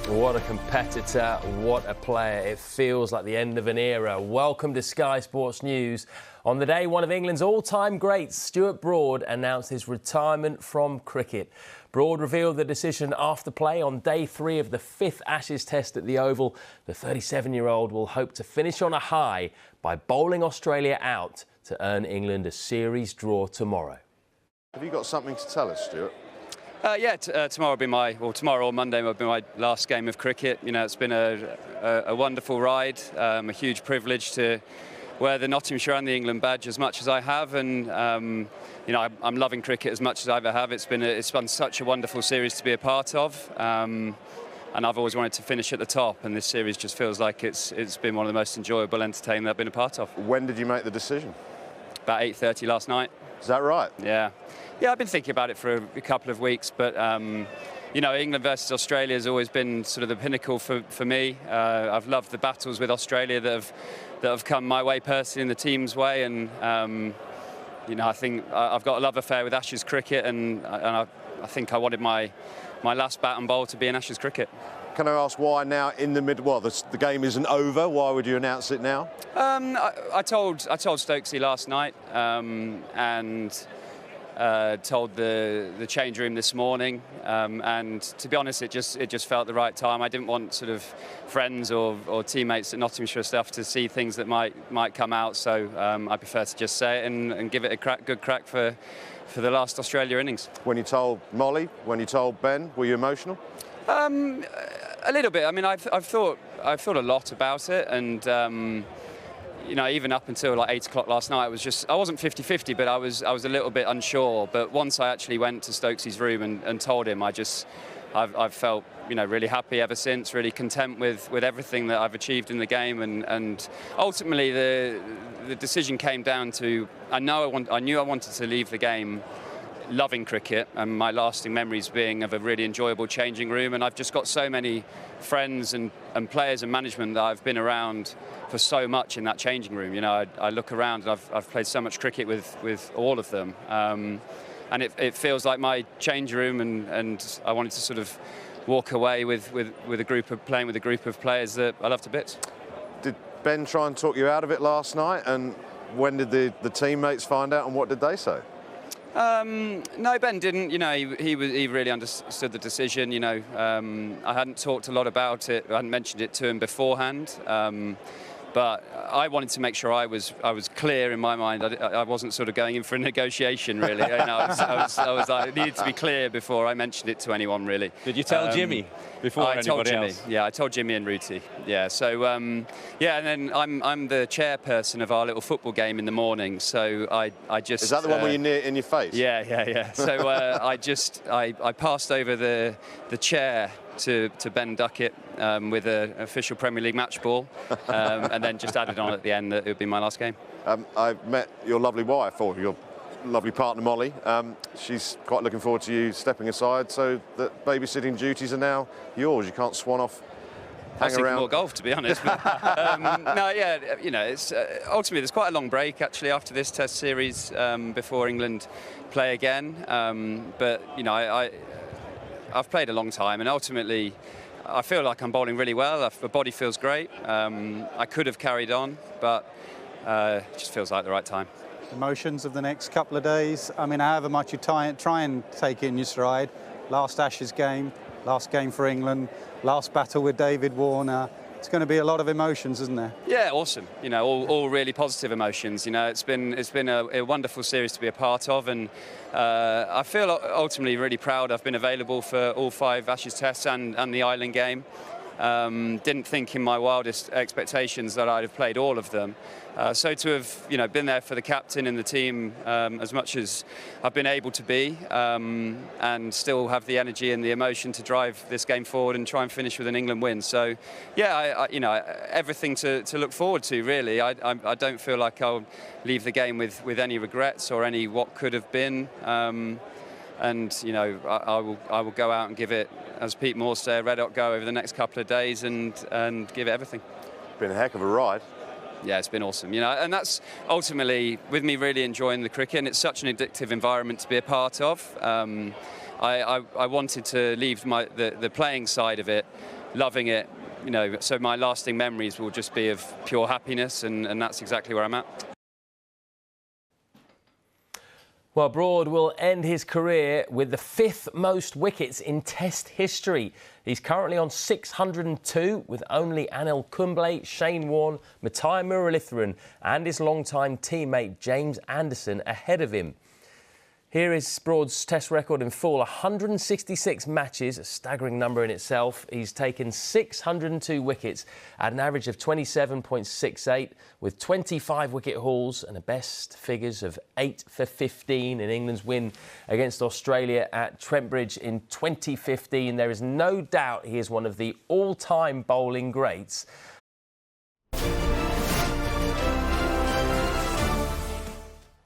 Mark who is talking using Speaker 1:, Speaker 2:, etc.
Speaker 1: What a competitor, what a player. It feels like the end of an era. Welcome to Sky Sports News. On the day one of England's all-time greats, Stuart Broad, announced his retirement from cricket. Broad revealed the decision after play on day 3 of the 5th Ashes Test at the Oval. The 37-year-old will hope to finish on a high by bowling Australia out to earn England a series draw tomorrow.
Speaker 2: Have you got something to tell us, Stuart?
Speaker 3: Tomorrow or Monday will be my last game of cricket. You know, it's been a wonderful ride, a huge privilege to wear the Nottinghamshire and the England badge as much as I have, and you know, I'm loving cricket as much as I ever have. It's been such a wonderful series to be a part of, and I've always wanted to finish at the top, and this series just feels like it's been one of the most enjoyable, entertaining that I've been a part of.
Speaker 2: When did you make the decision?
Speaker 3: About 8:30 last night.
Speaker 2: Is that right?
Speaker 3: Yeah, I've been thinking about it for a couple of weeks, but you know, England versus Australia has always been sort of the pinnacle for me. I've loved the battles with Australia that have come my way personally and the team's way, and you know, I think I've got a love affair with Ashes cricket, and I think I wanted my last bat and bowl to be in Ashes cricket.
Speaker 2: Can I ask why now in the mid? Well, the game isn't over. Why would you announce it now?
Speaker 3: I told Stokesy last night, and told the change room this morning, and to be honest, it just felt the right time. I didn't want sort of friends or teammates at Nottinghamshire stuff to see things that might come out, so I prefer to just say it and give it a good crack for the last Australia innings. When you told
Speaker 2: Molly, when you told Ben, were you emotional?
Speaker 3: A little bit. I mean, I've thought a lot about it, and you know, even up until like 8 o'clock last night, I wasn't 50-50, but I was a little bit unsure. But once I actually went to Stokesy's room and told him, I've felt, you know, really happy ever since, really content with everything that I've achieved in the game, and ultimately the decision came down to I knew I wanted to leave the game loving cricket, and my lasting memories being of a really enjoyable changing room, and I've just got so many friends and players and management that I've been around for so much in that changing room. You know, I look around and I've played so much cricket with all of them, and it feels like my change room, and I wanted to sort of walk away with a group of players that I love to bits.
Speaker 2: Did Ben try and talk you out of it last night, and when did the teammates find out, and what did they say?
Speaker 3: No, Ben didn't. You know, he really understood the decision. You know, I hadn't talked a lot about it. I hadn't mentioned it to him beforehand. But I wanted to make sure I was clear in my mind. I wasn't sort of going in for a negotiation, really. You know, I was like, it needed to be clear before I mentioned it to anyone, really.
Speaker 4: Did you tell Jimmy before anybody else?
Speaker 3: Yeah, I told Jimmy and Ruti. Yeah, so yeah, and then I'm the chairperson of our little football game in the morning. So I just
Speaker 2: is that the one where you're near in your face?
Speaker 3: Yeah. So I passed over the chair to Ben Duckett with an official Premier League match ball, and then just added on at the end that it would be my last game.
Speaker 2: I've met your lovely wife, or your lovely partner Molly. She's quite looking forward to you stepping aside, so that babysitting duties are now yours. You can't swan off.
Speaker 3: I was thinking more golf, to be honest. But, no, yeah, you know, it's ultimately there's quite a long break actually after this Test series before England play again. But you know, I've played a long time, and ultimately I feel like I'm bowling really well. The body feels great. I could have carried on, but it just feels like the right time.
Speaker 5: Emotions of the next couple of days. I mean, however much you try and take in your stride. Last Ashes game, last game for England, last battle with David Warner. It's going to be a lot of emotions, isn't there?
Speaker 3: Yeah, awesome. You know, all really positive emotions. You know, it's been a wonderful series to be a part of, and I feel ultimately really proud. I've been available for all 5 Ashes Tests and the Island game. Didn't think in my wildest expectations that I'd have played all of them. So to have, you know, been there for the captain and the team as much as I've been able to be, and still have the energy and the emotion to drive this game forward and try and finish with an England win. So, yeah, you know, everything to look forward to, really. I don't feel like I'll leave the game with any regrets or any what could have been. And you know, I will go out and give it, as Pete Moore said, red hot go over the next couple of days and give it everything.
Speaker 2: Been a heck of a ride.
Speaker 3: Yeah, it's been awesome, you know, and that's ultimately with me really enjoying the cricket, and it's such an addictive environment to be a part of. I wanted to leave the playing side of it loving it. You know, so my lasting memories will just be of pure happiness, and that's exactly where I'm at.
Speaker 1: Well, Broad will end his career with the 5th most wickets in Test history. He's currently on 602, with only Anil Kumble, Shane Warne, Matthias Muralitharan and his longtime teammate James Anderson ahead of him. Here is Broad's Test record in full: 166 matches, a staggering number in itself. He's taken 602 wickets at an average of 27.68, with 25 wicket hauls and a best figures of 8 for 15 in England's win against Australia at Trent Bridge in 2015. There is no doubt he is one of the all-time bowling greats.